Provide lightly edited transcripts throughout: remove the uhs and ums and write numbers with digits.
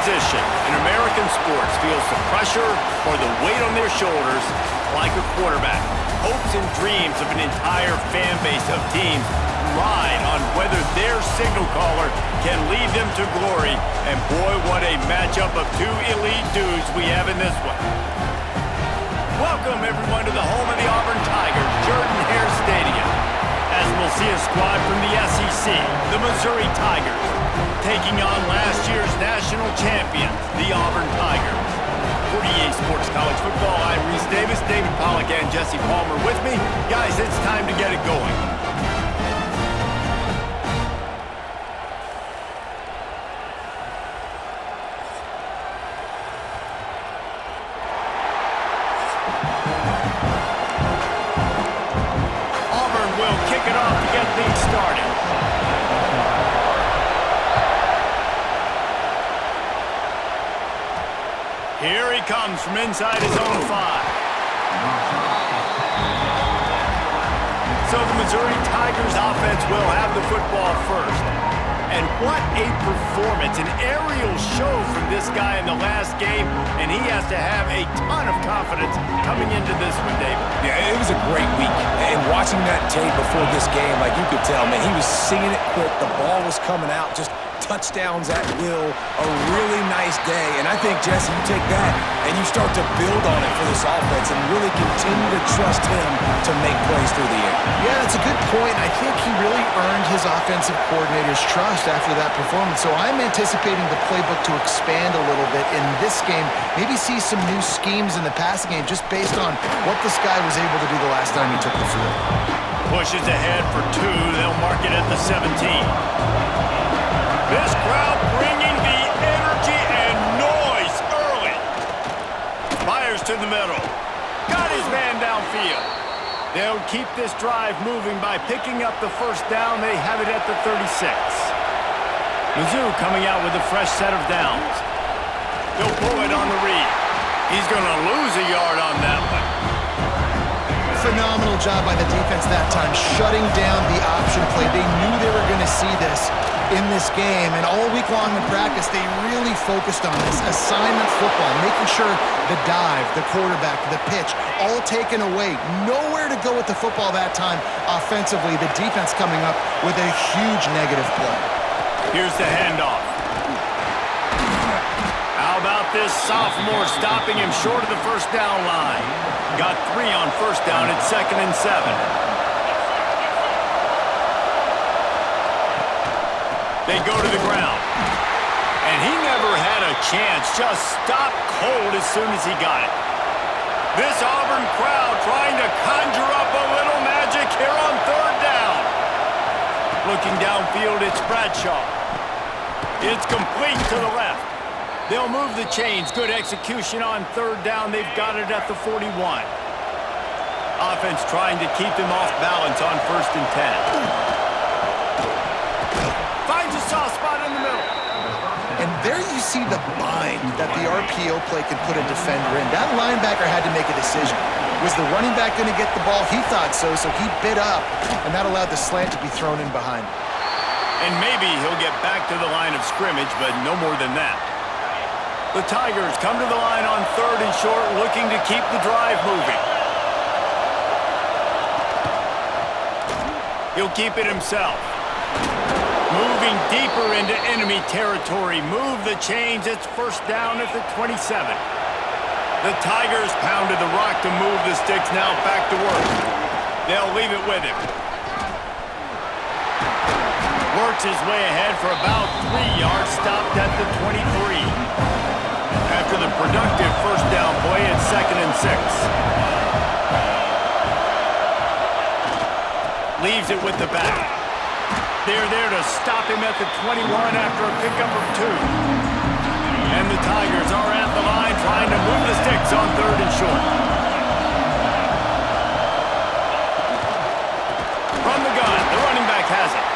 position in American sports feels the pressure or the weight on their shoulders like a quarterback. Hopes and dreams of an entire fan base of teams ride on whether their signal caller can lead them to glory. And boy, what a matchup of two elite dudes we have in this one. Welcome, everyone, to the home of the Auburn Tigers, Jordan-Hare Stadium. As we'll see a squad from the SEC, the Missouri Tigers, taking on last year's national champions, the Auburn Tigers. For EA Sports College Football, I'm Reese Davis, David Pollack, and Jesse Palmer with me. Guys, it's time to get it going. Auburn will kick it off to get things started. Here he comes from inside his own 5. So the Missouri Tigers offense will have the football first. And what a performance, an aerial show from this guy in the last game, and he has to have a ton of confidence coming into this one, David. Yeah, it was a great week. And watching that tape before this game, like you could tell, man, he was seeing it quick. The ball was coming out, just touchdowns at will, a really nice day. And I think, Jesse, you take that and you start to build on it for this offense and really continue to trust him to make plays through the air. Yeah, that's a good point. I think he really earned his offensive coordinator's trust after that performance. So I'm anticipating the playbook to expand a little bit in this game. Maybe see some new schemes in the passing game just based on what this guy was able to do the last time he took the field. Pushes ahead for 2. They'll mark it at the 17. This crowd bringing the energy and noise early. Fires to the middle. Got his man downfield. They'll keep this drive moving by picking up the first down. They have it at the 36. Mizzou coming out with a fresh set of downs. They'll pull it on the read. He's going to lose a yard on that one. Phenomenal job by the defense that time, shutting down the option play. They knew they were going to see this in this game, and all week long in practice, they really focused on this assignment football, making sure the dive, the quarterback, the pitch, all taken away. Nowhere to go with the football that time offensively. The defense coming up with a huge negative play. Here's the handoff. How about this sophomore stopping him short of the first down line? Got 3 on first down at 2nd and 7. They go to the ground. And he never had a chance. Just stopped cold as soon as he got it. This Auburn crowd trying to conjure up a little magic here on 3rd down. Looking downfield, it's Bradshaw. It's complete to the left. They'll move the chains. Good execution on 3rd down. They've got it at the 41. Offense trying to keep them off balance on 1st and 10. Finds a soft spot in the middle. And there you see the bind that the RPO play can put a defender in. That linebacker had to make a decision. Was the running back going to get the ball? He thought so he bit up, and that allowed the slant to be thrown in behind. And maybe he'll get back to the line of scrimmage, but no more than that. The Tigers come to the line on 3rd and short, looking to keep the drive moving. He'll keep it himself. Moving deeper into enemy territory. Move the chains. It's 1st down at the 27. The Tigers pounded the rock to move the sticks. Now back to work. They'll leave it with him. Works his way ahead for about 3 yards. Stopped at the 23. After the productive first down play at 2nd and 6. Leaves it with the back. They're there to stop him at the 21 after a pickup of 2. And the Tigers are at the line trying to move the sticks on 3rd and short. From the gun, the running back has it.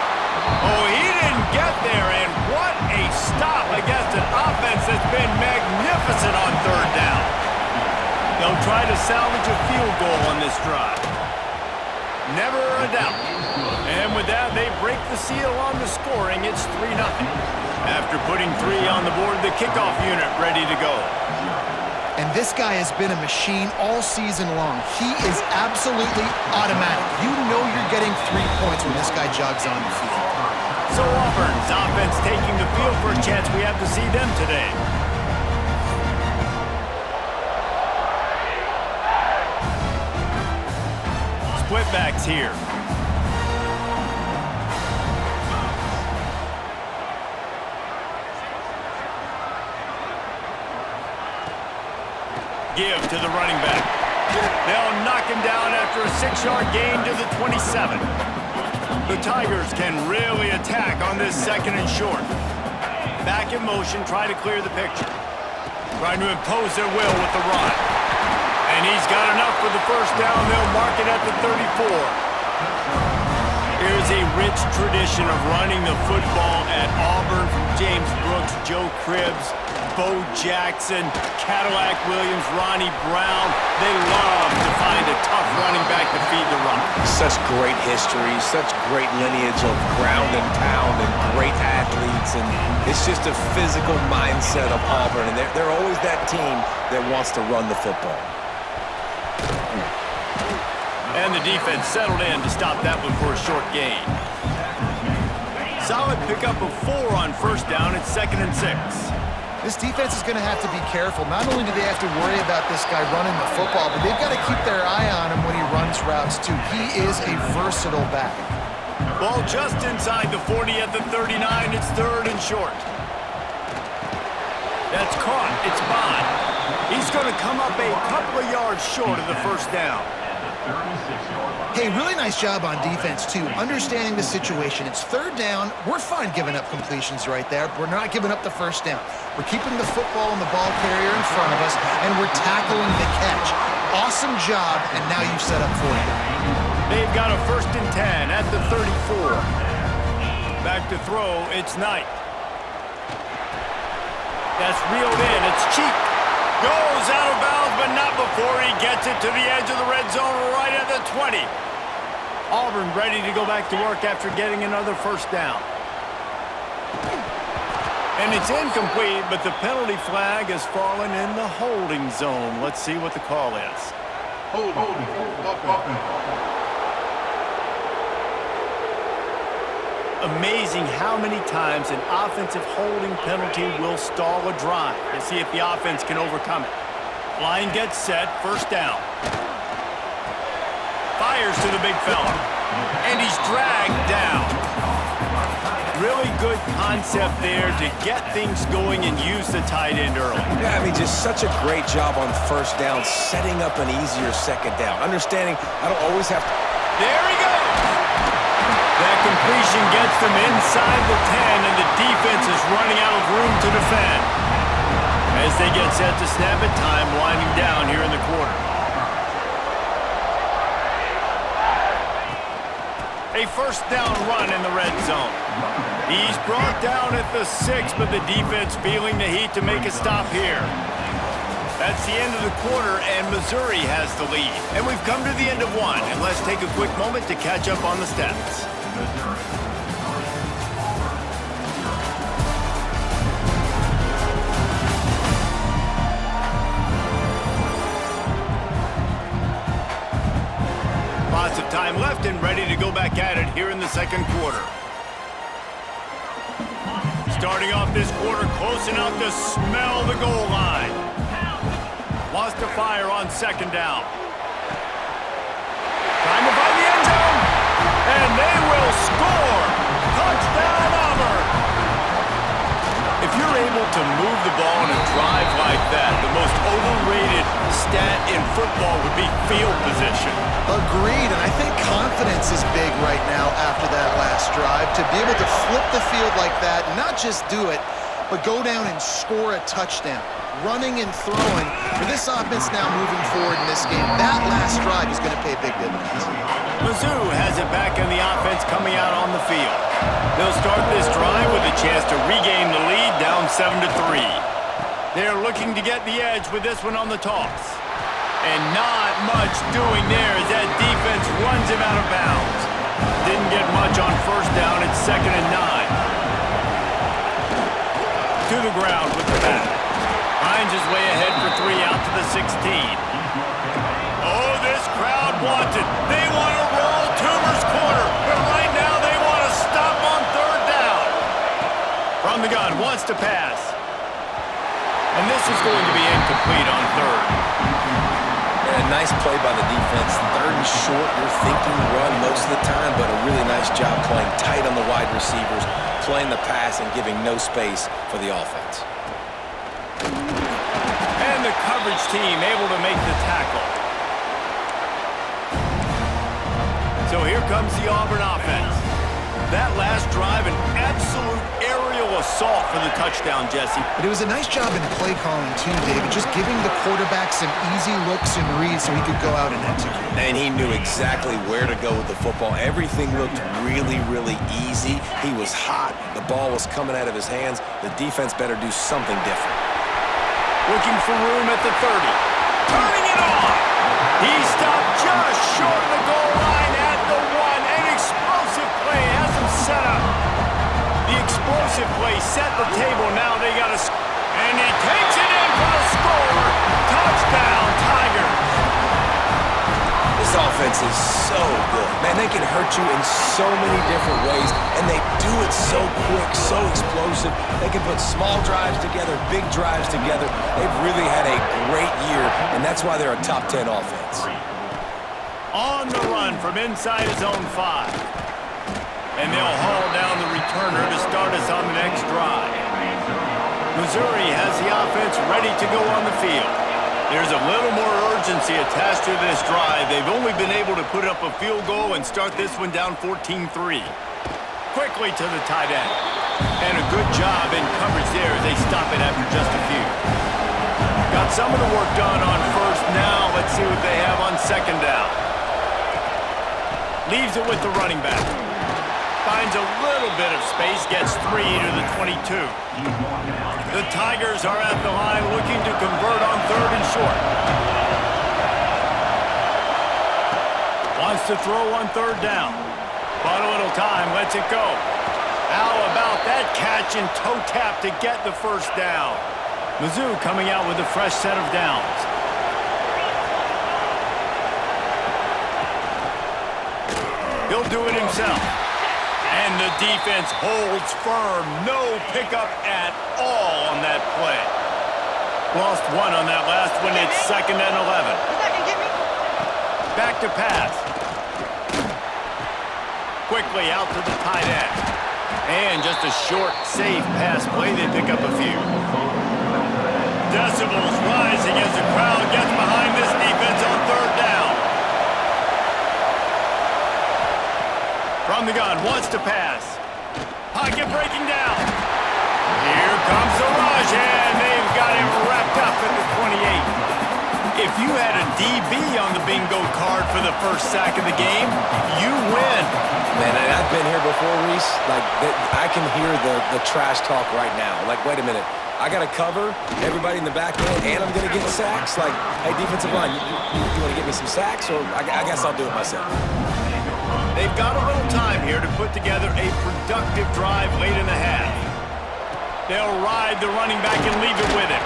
Oh, he didn't get there, and what a stop against an offense that's been magnificent on 3rd down. They'll try to salvage a field goal on this drive. Never a doubt. And with that, they break the seal on the scoring. It's 3-0. After putting 3 on the board, the kickoff unit ready to go. And this guy has been a machine all season long. He is absolutely automatic. You know you're getting 3 points when this guy jogs on the field. So Auburn's offense taking the field for a chance we have to see them today. Split backs here. Give to the running back. They'll knock him down after a 6-yard gain to the 27. The Tigers can really attack on this 2nd and short. Back in motion, try to clear the picture. Trying to impose their will with the run. And he's got enough for the first down. They'll mark it at the 34. Here's a rich tradition of running the football at Auburn from James Brooks, Joe Cribbs, Bo Jackson, Cadillac Williams, Ronnie Brown. They love to find a tough running back to feed the run. Such great history, such great lineage of ground and pound and great athletes. And it's just a physical mindset of Auburn. And they're always that team that wants to run the football. And the defense settled in to stop that one for a short gain. Solid pickup of 4 on first down. It's 2nd and 6. This defense is going to have to be careful. Not only do they have to worry about this guy running the football, but they've got to keep their eye on him when he runs routes, too. He is a versatile back. Ball just inside the 40 at the 39. It's 3rd and short. That's caught. It's Bond. He's going to come up a couple of yards short of the first down. Hey, really nice job on defense, too. Understanding the situation. It's 3rd down. We're fine giving up completions right there. We're not giving up the first down. We're keeping the football and the ball carrier in front of us, and we're tackling the catch. Awesome job, and now you've set up 4th down. They've got a 1st and 10 at the 34. Back to throw. It's Knight. That's reeled in. It's cheap. Goes out of bounds, but not before he gets it to the edge of the red zone right at the 20. Auburn ready to go back to work after getting another first down. And it's incomplete, but the penalty flag has fallen in the holding zone. Let's see what the call is. Holding. Amazing how many times an offensive holding penalty will stall a drive. Let's see if the offense can overcome it. Line gets set, first down. Fires to the big fella. And he's dragged down. Really good concept there to get things going and use the tight end early. Yeah, I mean, just such a great job on first down, setting up an easier 2nd down. Understanding I don't always have to... There he goes! That completion gets them inside the 10, and the defense is running out of room to defend. As they get set to snap it, time winding down here in the quarter. A first down run in the red zone. He's brought down at the 6, but the defense feeling the heat to make a stop here. That's the end of the quarter, and Missouri has the lead. And we've come to the end of one, and let's take a quick moment to catch up on the stats. Lots of time left and ready to go back at it here in the 2nd quarter. Starting off this quarter close enough to smell the goal line. Wants to fire on 2nd down. Time to find the end zone. And they will score. Touchdown, Auburn. If you're able to move the ball in a drive like that, the most overrated stat in football would be field position. Agreed, and I think confidence is big right now after that last drive. To be able to flip the field like that, not just do it, but go down and score a touchdown. Running and throwing for this offense now moving forward in this game. That last drive is going to pay big dividends. Mizzou has it back in the offense coming out on the field. They'll start this drive with a chance to regain the lead down 7-3. They're looking to get the edge with this one on the toss. And not much doing there as that defense runs him out of bounds. Didn't get much on first down. It's 2nd and 9. to the ground with the bat. Finds his way ahead for 3 out to the 16. Oh, this crowd wants it. They want to roll Toomer's corner, but right now they want to stop on 3rd down. From the gun, wants to pass. And this is going to be incomplete on 3rd. And a nice play by the defense. 3rd and short, you're thinking run most of the time, but a really nice job playing tight on the wide receivers, playing the pass and giving no space for the offense. And the coverage team able to make the tackle. So here comes the Auburn offense. That last drive, an absolute aerial assault for the touchdown, Jesse. But it was a nice job in play calling too, David, just giving the quarterback some easy looks and reads so he could go out and execute. And he knew exactly where to go with the football. Everything looked really, really easy. He was hot. The ball was coming out of his hands. The defense better do something different. Looking for room at the 30. Turning it on. He stopped just short of the goal line at the 1. An explosive play has him set up. The explosive play set the table. Now they got to... And he takes it in for the score. Touchdown, Tigers. This offense is so good. Man, they can hurt you in so many different ways, and they do it so quick, so explosive. They can put small drives together, big drives together. They've really had a great year, and that's why they're a top 10 offense. On the run from inside his own 5. And they'll haul down the returner to start us on the next drive. Missouri has the offense ready to go on the field. There's a little more urgency attached to this drive. They've only been able to put up a field goal and start this one down 14-3. Quickly to the tight end. And a good job in coverage there as they stop it after just a few. Got some of the work done on 1st. Now let's see what they have on 2nd down. Leaves it with the running back. Finds a little bit of space, gets 3 to the 22. The Tigers are at the line looking to convert on 3rd and short. Wants to throw on 3rd down. But a little time, lets it go. How about that catch and toe tap to get the 1st down? Mizzou coming out with a fresh set of downs. He'll do it himself. And the defense holds firm. No pickup at all on that play. Lost 1 on that last one. It's 2nd and 11. Back to pass. Quickly out to the tight end. And just a short, safe pass play. They pick up a few. Decibels rising as the crowd gets behind this defense on 3rd down. From the gun, wants to pass. Pocket breaking down. Here comes the rush, and they've got him wrapped up at the 28. If you had a DB on the bingo card for the 1st sack of the game, you win. Man, I've been here before, Reese. Like, I can hear the trash talk right now. Like, wait a minute. I got to cover everybody in the back end, and I'm going to get sacks. Like, hey, defensive line, you want to get me some sacks? Or I guess I'll do it myself. They've got a little time here to put together a productive drive late in the half. They'll ride the running back and leave it with him.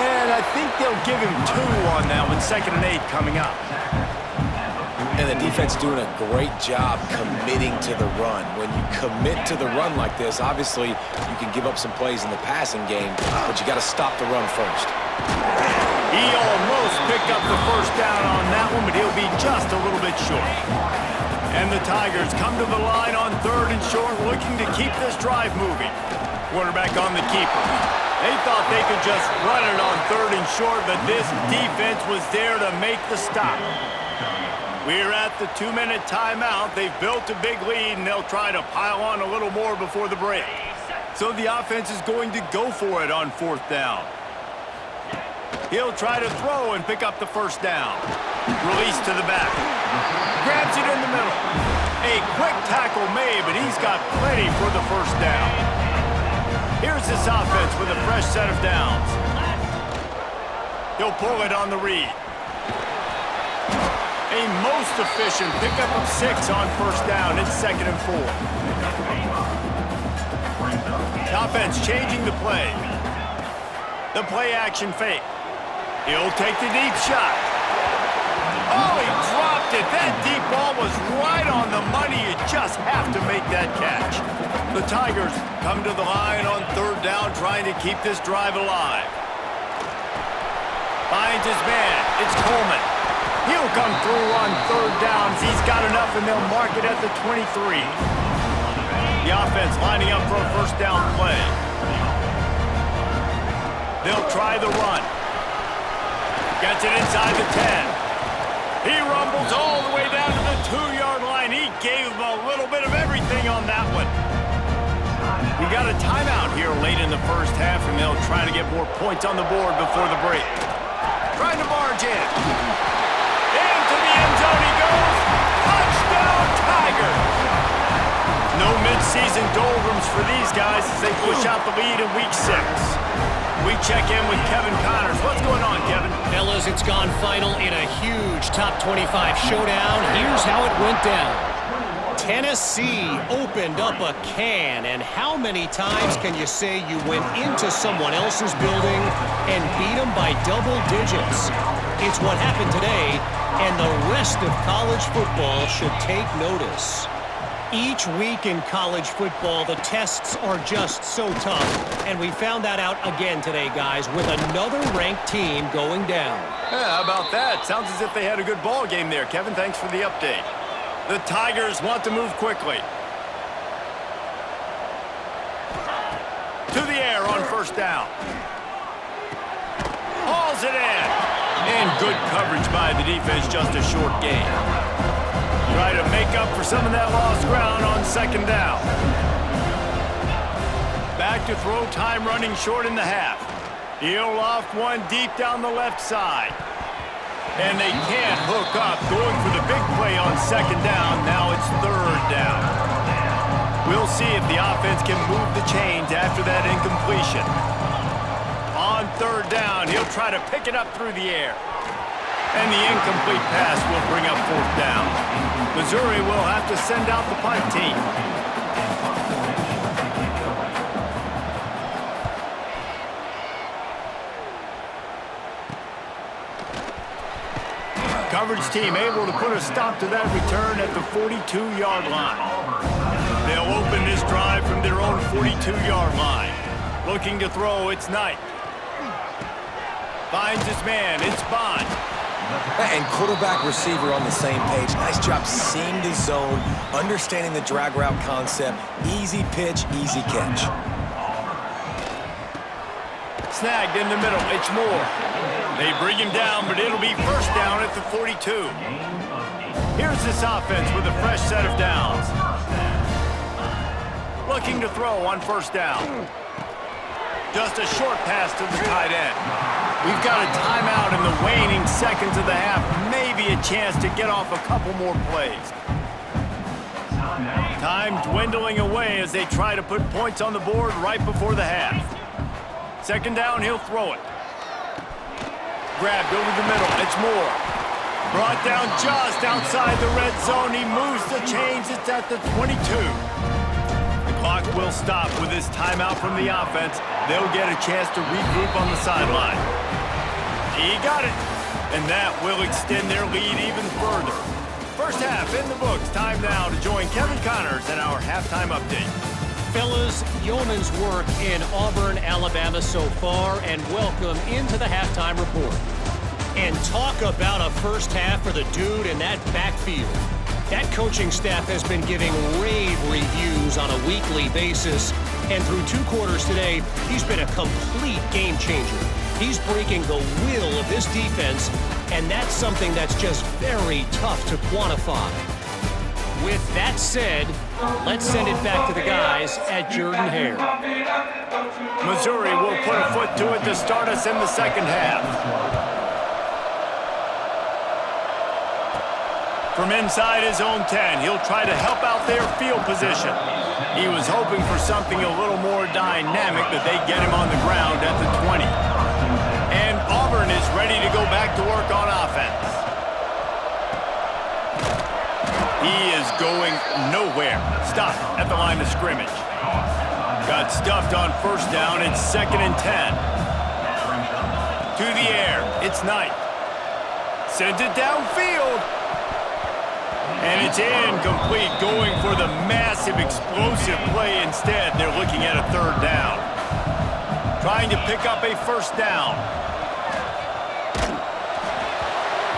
And I think they'll give him 2 on that one, 2nd and 8 coming up. And the defense doing a great job committing to the run. When you commit to the run like this, obviously you can give up some plays in the passing game, but you got to stop the run first. He almost picked up the 1st down on that one, but he'll be just a little bit short. And the Tigers come to the line on 3rd and short, looking to keep this drive moving. Quarterback on the keeper. They thought they could just run it on 3rd and short, but this defense was there to make the stop. We're at the 2-minute timeout. They've built a big lead, and they'll try to pile on a little more before the break. So the offense is going to go for it on 4th down. He'll try to throw and pick up the 1st down. Release to the back. Grabs it in the middle. A quick tackle made, but he's got plenty for the 1st down. Here's this offense with a fresh set of downs. He'll pull it on the read. A most efficient pickup of 6 on 1st down. It's 2nd and 4. Offense changing the play. The play action fake. He'll take the deep shot. Oh, he dropped it. That deep ball was right on the money. You just have to make that catch. The Tigers come to the line on third down, trying to keep this drive alive. Finds his man. It's Coleman. He'll come through on third downs. He's got enough, and they'll mark it at the 23. The offense lining up for a first down play. They'll try the run. Gets it inside the 10. He rumbles all the way down to the 2-yard line. He gave him a little bit of everything on that one. We got a timeout here late in the first half, and they'll try to get more points on the board before the break. Trying to barge in. Into the end zone he goes. Touchdown, Tigers! No mid-season doldrums for these guys as they push out the lead in Week 6. We check in with Kevin Connors. What's going on, Kevin? Fellas, it's gone final in a huge top 25 showdown. Here's how it went down. Tennessee opened up a can, and how many times can you say you went into someone else's building and beat them by double digits? It's what happened today, and the rest of college football should take notice. Each week in college football, the tests are just so tough, and we found that out again today, guys, with another ranked team going down. Yeah, how about that? Sounds as if they had a good ball game there, Kevin. Thanks for the update. The Tigers want to move quickly. To the air on first down. Hauls it in. And good coverage by the defense, just a short gain. Try to make up for some of that lost ground on second down. Back to throw, time running short in the half. He'll loft one deep down the left side. And they can't hook up, going for the big play on second down. Now it's third down. We'll see if the offense can move the chains after that incompletion. On third down, he'll try to pick it up through the air. And the incomplete pass will bring up fourth down. Missouri will have to send out the punt team. Coverage team able to put a stop to that return at the 42-yard line. They'll open this drive from their own 42-yard line. Looking to throw, it's Knight. Finds his man, it's Bond. And quarterback receiver on the same page. Nice job seeing the zone, understanding the drag route concept. Easy pitch, easy catch. Snagged in the middle, it's Moore. They bring him down, but it'll be first down at the 42. Here's this offense with a fresh set of downs. Looking to throw on first down. Just a short pass to the tight end. We've got a timeout in the waning seconds of the half. Maybe a chance to get off a couple more plays. Time dwindling away as they try to put points on the board right before the half. Second down, he'll throw it. Grabbed over the middle, it's Moore. Brought down just outside the red zone. He moves the chains, it's at the 22. The clock will stop with this timeout from the offense. They'll get a chance to regroup on the sideline. He got it, and that will extend their lead even further. First half in the books. Time now to join Kevin Connors in our halftime update. Fellas, yeoman's work in Auburn, Alabama so far, and welcome into the halftime report. And talk about a first half for the dude in that backfield. That coaching staff has been giving rave reviews on a weekly basis, and through 2 quarters today, he's been a complete game changer. He's breaking the will of this defense, and that's something that's just very tough to quantify. With that said, let's send it back to the guys at Jordan-Hare. Missouri will put a foot to it to start us in the second half. From inside his own 10, he'll try to help out their field position. He was hoping for something a little more dynamic, but they get him on the ground at the 20. And Auburn is ready to go back to work on offense. He is going nowhere. Stop at the line of scrimmage. Got stuffed on first down. It's 2nd and 10. To the air. It's Knight. Sends it downfield. And it's incomplete, going for the massive explosive play instead. They're looking at a 3rd down. Trying to pick up a 1st down.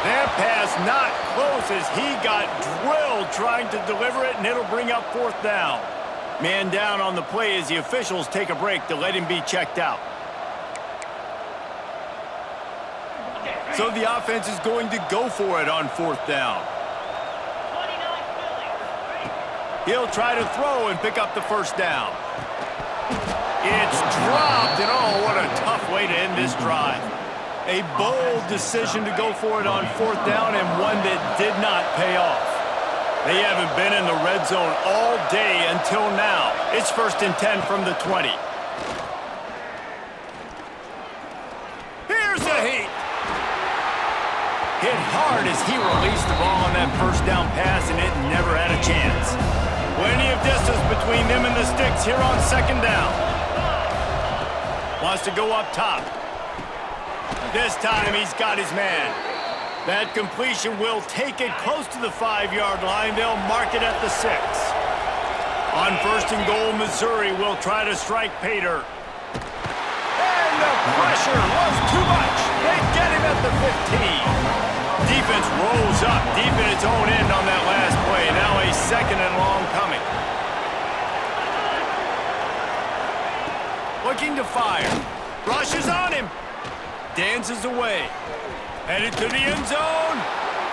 That pass not close as he got drilled trying to deliver it, and it'll bring up 4th down. Man down on the play as the officials take a break to let him be checked out. So the offense is going to go for it on 4th down. He'll try to throw and pick up the 1st down. It's dropped, and oh, what a tough way to end this drive. A bold decision to go for it on 4th down, and one that did not pay off. They haven't been in the red zone all day until now. It's 1st and 10 from the 20. Here's a heat. Hit hard as he released the ball on that 1st down pass, and it never had a chance. Plenty of distance between them and the sticks here on 2nd down. Wants to go up top. This time he's got his man. That completion will take it close to the 5-yard line. They'll mark it at the 6. On 1st and goal, Missouri will try to strike Pater. And the pressure was too much. They get him at the 15. Defense rolls up deep in its own end on that last play. Now a 2nd and long coming. Looking to fire. Rushes on him. Dances away. Headed to the end zone.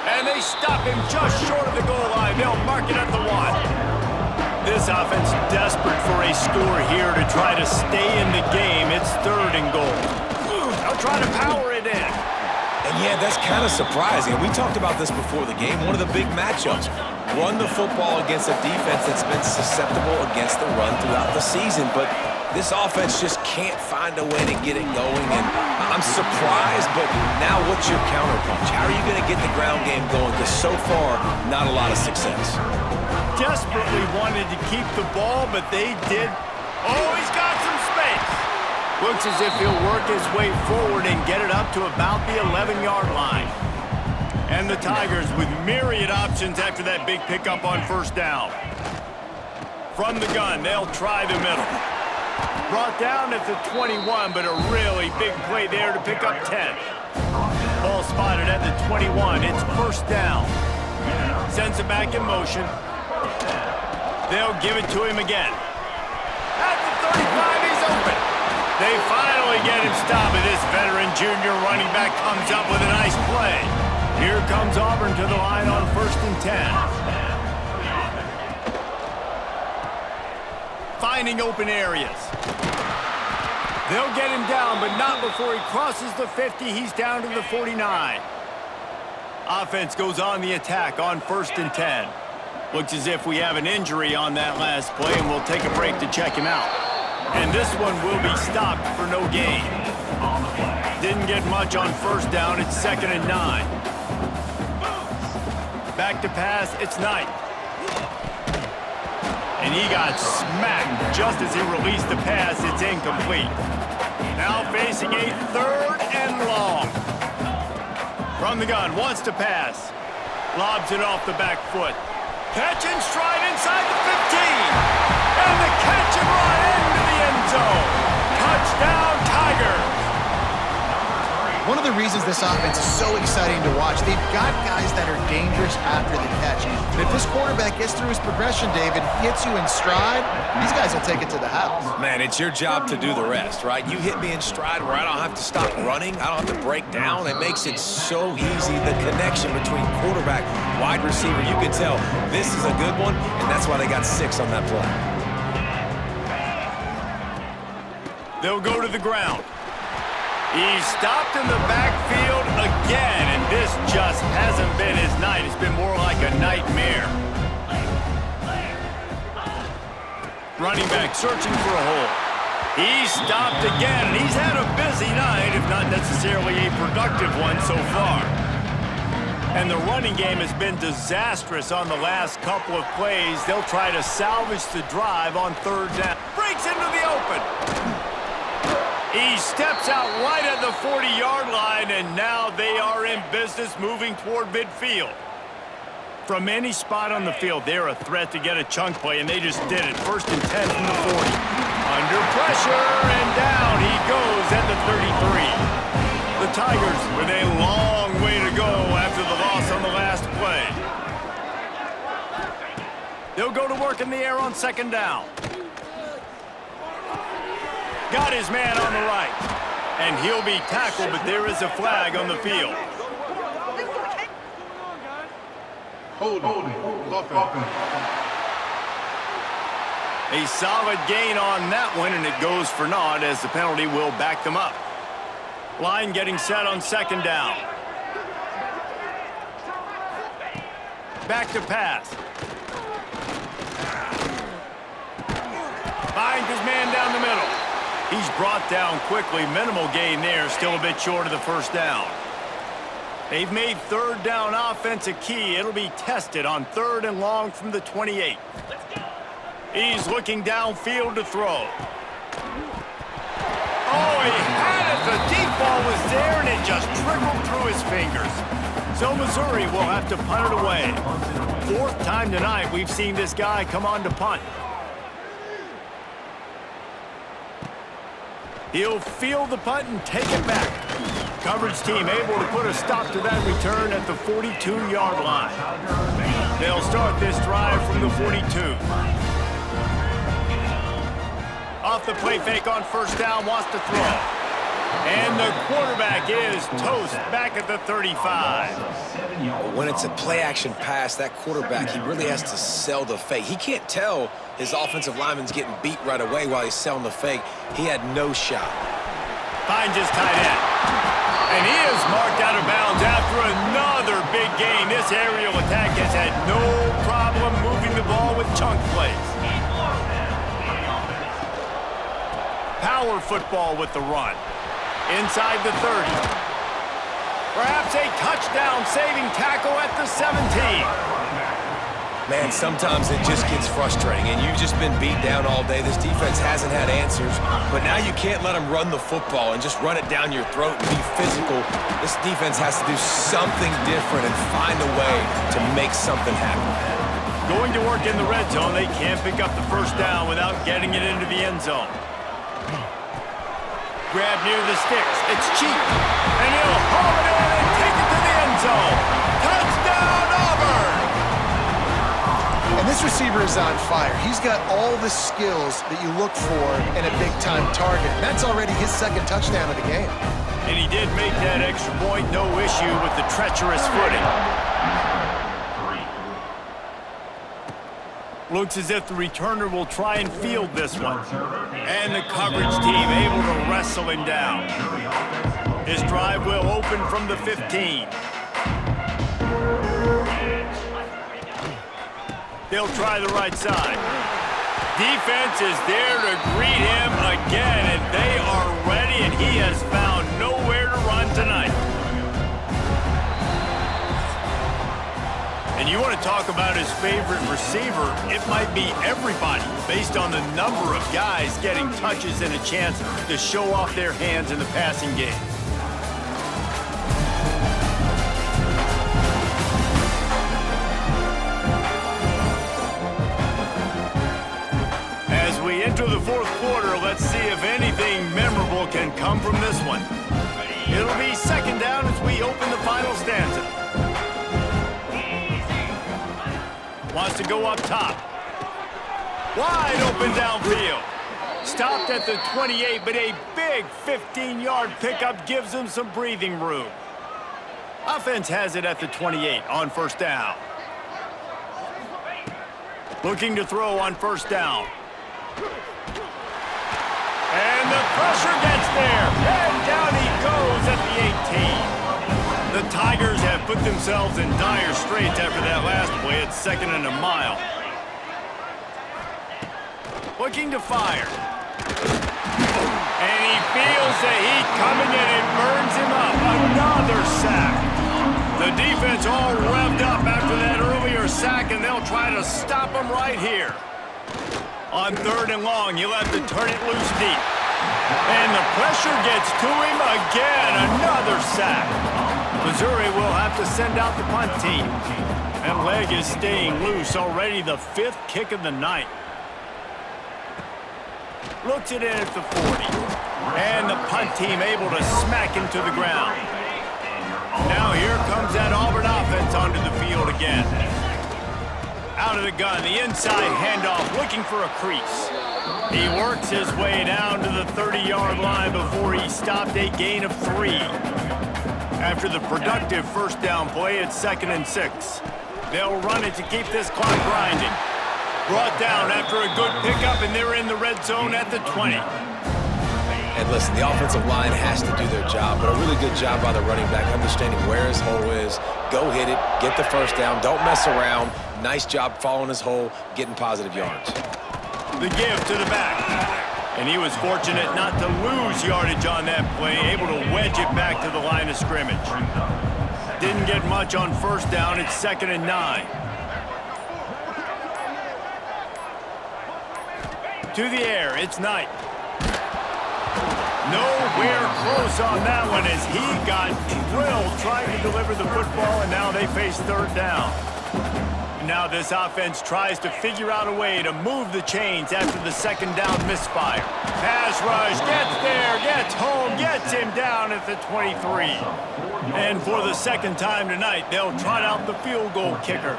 And they stop him just short of the goal line. They'll mark it at the 1. This offense desperate for a score here to try to stay in the game. It's 3rd and goal. They'll try to power it in. And yeah, that's kind of surprising. We talked about this before the game. One of the big matchups. Run the football against a defense that's been susceptible against the run throughout the season. But this offense just can't find a way to get it going. And I'm surprised, but now what's your counterpunch? How are you going to get the ground game going? Because so far, not a lot of success. Desperately wanted to keep the ball, but they did. Oh, he's got some space. Looks as if he'll work his way forward and get it up to about the 11-yard line. And the Tigers with myriad options after that big pickup on 1st down. From the gun, they'll try the middle. Brought down at the 21, but a really big play there to pick up 10. Ball spotted at the 21. It's 1st down. Sends it back in motion. They'll give it to him again. At the 35, he's open. They finally get him stopped, and this veteran junior running back comes up with a nice play. Here comes Auburn to the line on 1st and 10. Finding open areas. They'll get him down, but not before he crosses the 50. He's down to the 49. Offense goes on the attack on 1st and 10. Looks as if we have an injury on that last play, and we'll take a break to check him out. And this one will be stopped for no gain. Didn't get much on 1st down. It's 2nd and 9. Back to pass. It's Knight. And he got smacked just as he released the pass. It's incomplete. Now facing a 3rd and long. From the gun, wants to pass. Lobs it off the back foot. Catch and stride inside the 15. And the catch and run into the end zone. Touchdown, Tigers. One of the reasons this offense is so exciting to watch, they've got guys that are dangerous after the catch. And if this quarterback gets through his progression, David, hits you in stride, these guys will take it to the house. Man, it's your job to do the rest, right? You hit me in stride where I don't have to stop running. I don't have to break down. It makes it so easy. The connection between quarterback, wide receiver, you can tell this is a good one, and that's why they got 6 on that play. They'll go to the ground. He's stopped in the backfield again, and this just hasn't been his night. It's been more like a nightmare. Running back searching for a hole. He's stopped again, and he's had a busy night, if not necessarily a productive one so far. And the running game has been disastrous on the last couple of plays. They'll try to salvage the drive on 3rd down. Breaks into the open. He steps out right at the 40-yard line, and now they are in business moving toward midfield. From any spot on the field, they're a threat to get a chunk play, and they just did it. 1st and 10 from the 40. Under pressure, and down he goes at the 33. The Tigers with a long way to go after the loss on the last play. They'll go to work in the air on 2nd down. Got his man on the right. And he'll be tackled, but there is a flag on the field. Holding. A solid gain on that one, and it goes for naught as the penalty will back them up. Line getting set on 2nd down. Back to pass. Finds his man down the middle. He's brought down quickly. Minimal gain there. Still a bit short of the 1st down. They've made 3rd down offense a key. It'll be tested on 3rd and long from the 28. He's looking downfield to throw. Oh, he had it. The deep ball was there, and it just trickled through his fingers. So Missouri will have to punt it away. 4th time tonight we've seen this guy come on to punt. He'll field the punt and take it back. Coverage team able to put a stop to that return at the 42-yard line. They'll start this drive from the 42. Off the play fake on 1st down, wants to throw. And the quarterback is toast back at the 35. When it's a play-action pass, that quarterback, he really has to sell the fake. He can't tell his offensive lineman's getting beat right away while he's selling the fake. He had no shot. Finds his tight end. And he is marked out of bounds after another big game. This aerial attack has had no problem moving the ball with chunk plays. Power football with the run. Inside the 30. Perhaps a touchdown-saving tackle at the 17. Man, sometimes it just gets frustrating, and you've just been beat down all day. This defense hasn't had answers, but now you can't let them run the football and just run it down your throat and be physical. This defense has to do something different and find a way to make something happen. Going to work in the red zone, they can't pick up the 1st down without getting it into the end zone. Grab near the sticks. It's cheap. And he'll haul it in and take it to the end zone. Touchdown, Auburn! And this receiver is on fire. He's got all the skills that you look for in a big-time target. That's already his 2nd touchdown of the game. And he did make that extra point. No issue with the treacherous footing. Looks as if the returner will try and field this one. And the coverage team able to wrestle him down. His drive will open from the 15. They'll try the right side. Defense is there to greet him again, and they are ready, and he has found nowhere to run tonight. And you want to talk about his favorite receiver, it might be everybody based on the number of guys getting touches and a chance to show off their hands in the passing game. As we enter the 4th quarter, let's see if anything memorable can come from this one. It'll be 2nd down as we open the final stanza. Wants to go up top. Wide open downfield. Stopped at the 28, but a big 15-yard pickup gives him some breathing room. Offense has it at the 28 on 1st down. Looking to throw on 1st down. And the pressure gets there. And down he goes at the 18. The Tigers have put themselves in dire straits after that last play. It's 2nd and a mile. Looking to fire. And he feels the heat coming and it burns him up. Another sack. The defense all revved up after that earlier sack, and they'll try to stop him right here. On 3rd and long, he'll have to turn it loose deep. And the pressure gets to him again. Another sack. Missouri will have to send out the punt team. That leg is staying loose. Already the 5th kick of the night. Looks it in at the 40. And the punt team able to smack him to the ground. Now here comes that Auburn offense onto the field again. Out of the gun, the inside handoff, looking for a crease. He works his way down to the 30-yard line before he stopped a gain of 3. After the productive first down play, it's 2nd and 6. They'll run it to keep this clock grinding. Brought down after a good pickup, and they're in the red zone at the 20. And listen, the offensive line has to do their job, but a really good job by the running back, understanding where his hole is. Go hit it, get the first down, don't mess around. Nice job following his hole, getting positive yards. The give to the back. And he was fortunate not to lose yardage on that play, able to wedge it back to the line of scrimmage. Didn't get much on first down. It's 2nd and 9. To the air, it's Knight. Nowhere close on that one as he got drilled trying to deliver the football, and now they face 3rd down. Now this offense tries to figure out a way to move the chains after the 2nd down misfire. Pass rush, gets there, gets home, gets him down at the 23. And for the 2nd time tonight, they'll trot out the field goal kicker.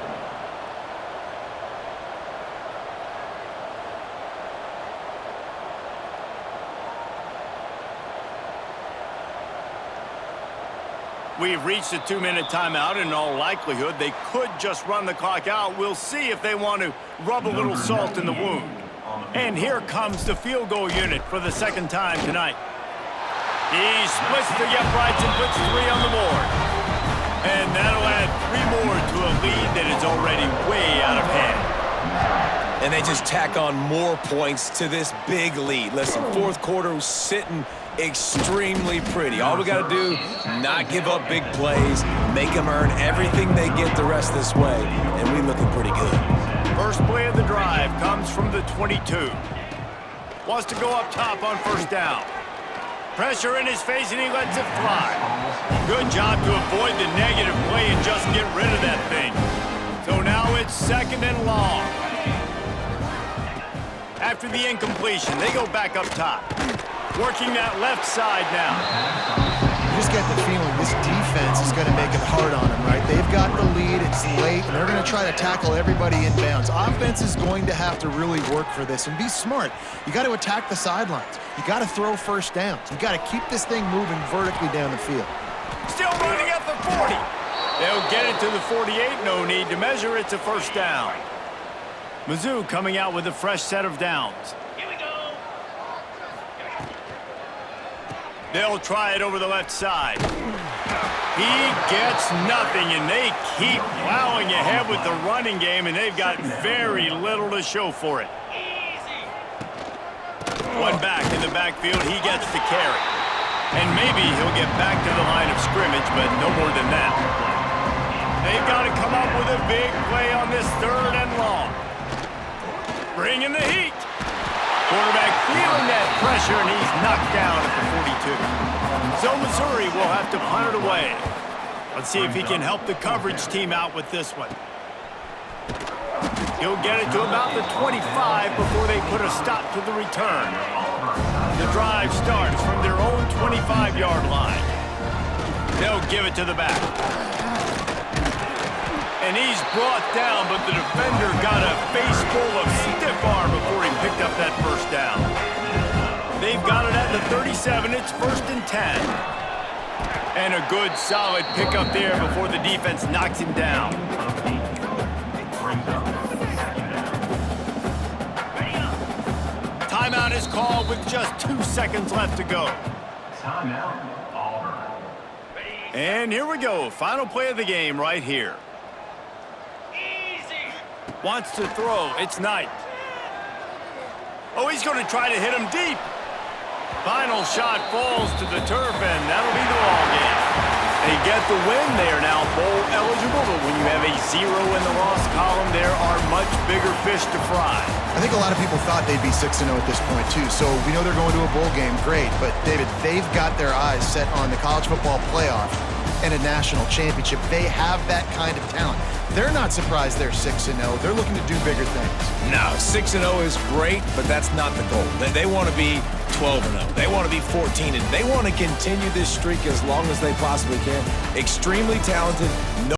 We've reached a 2-minute timeout, and in all likelihood, they could just run the clock out. We'll see if they want to rub a little salt in the wound. And here comes the field goal unit for the 2nd time tonight. He splits the uprights and puts 3 on the board. And that'll add 3 more to a lead that is already way out of hand. And they just tack on more points to this big lead. Listen, 4th quarter was sitting extremely pretty. All we got to do, not give up big plays, make them earn everything they get the rest this way, and we're looking pretty good. First play of the drive comes from the 22. Wants to go up top on first down. Pressure in his face, and he lets it fly. Good job to avoid the negative play and just get rid of that thing. So now it's 2nd and long. After the incompletion, they go back up top. Working that left side now. You just get the feeling this defense is going to make it hard on them, right? They've got the lead, it's late, and they're going to try to tackle everybody inbounds. Offense is going to have to really work for this and be smart. You got to attack the sidelines. You got to throw first downs. You got to keep this thing moving vertically down the field. Still running at the 40. They'll get it to the 48. No need to measure. It's a first down. Mizzou coming out with a fresh set of downs. They'll try it over the left side. He gets nothing, and they keep plowing ahead with the running game, and they've got very little to show for it. One back in the backfield, he gets the carry. And maybe he'll get back to the line of scrimmage, but no more than that. They've got to come up with a big play on this 3rd and long. Bring in the heat. Quarterback feeling that pressure, and he's knocked down at the 42. So Missouri will have to punt it away. Let's see if he can help the coverage team out with this one. He'll get it to about the 25 before they put a stop to the return. The drive starts from their own 25-yard line. They'll give it to the back. And he's brought down, but the defender got a face full of stiff arm before he picked up that first down. They've got it at the 37. It's 1st and 10. And a good, solid pickup there before the defense knocks him down. Timeout is called with just 2 seconds left to go. Timeout, Auburn. And here we go. Final play of the game right here. Wants to throw. It's Knight. Oh, he's going to try to hit him deep. Final shot falls to the turf, and that'll be the ball game. They get the win. They are now bowl eligible, but when you have a 0 in the loss column, there are much bigger fish to fry. I think a lot of people thought they'd be 6-0 at this point, too. So we know they're going to a bowl game. Great. But, David, they've got their eyes set on the college football playoff and a national championship. They have that kind of talent. They're not surprised they're 6-0. They're looking to do bigger things. No, 6-0 is great, but that's not the goal. They want to be 12-0. They want to be 14-0. They want to continue this streak as long as they possibly can. Extremely talented. No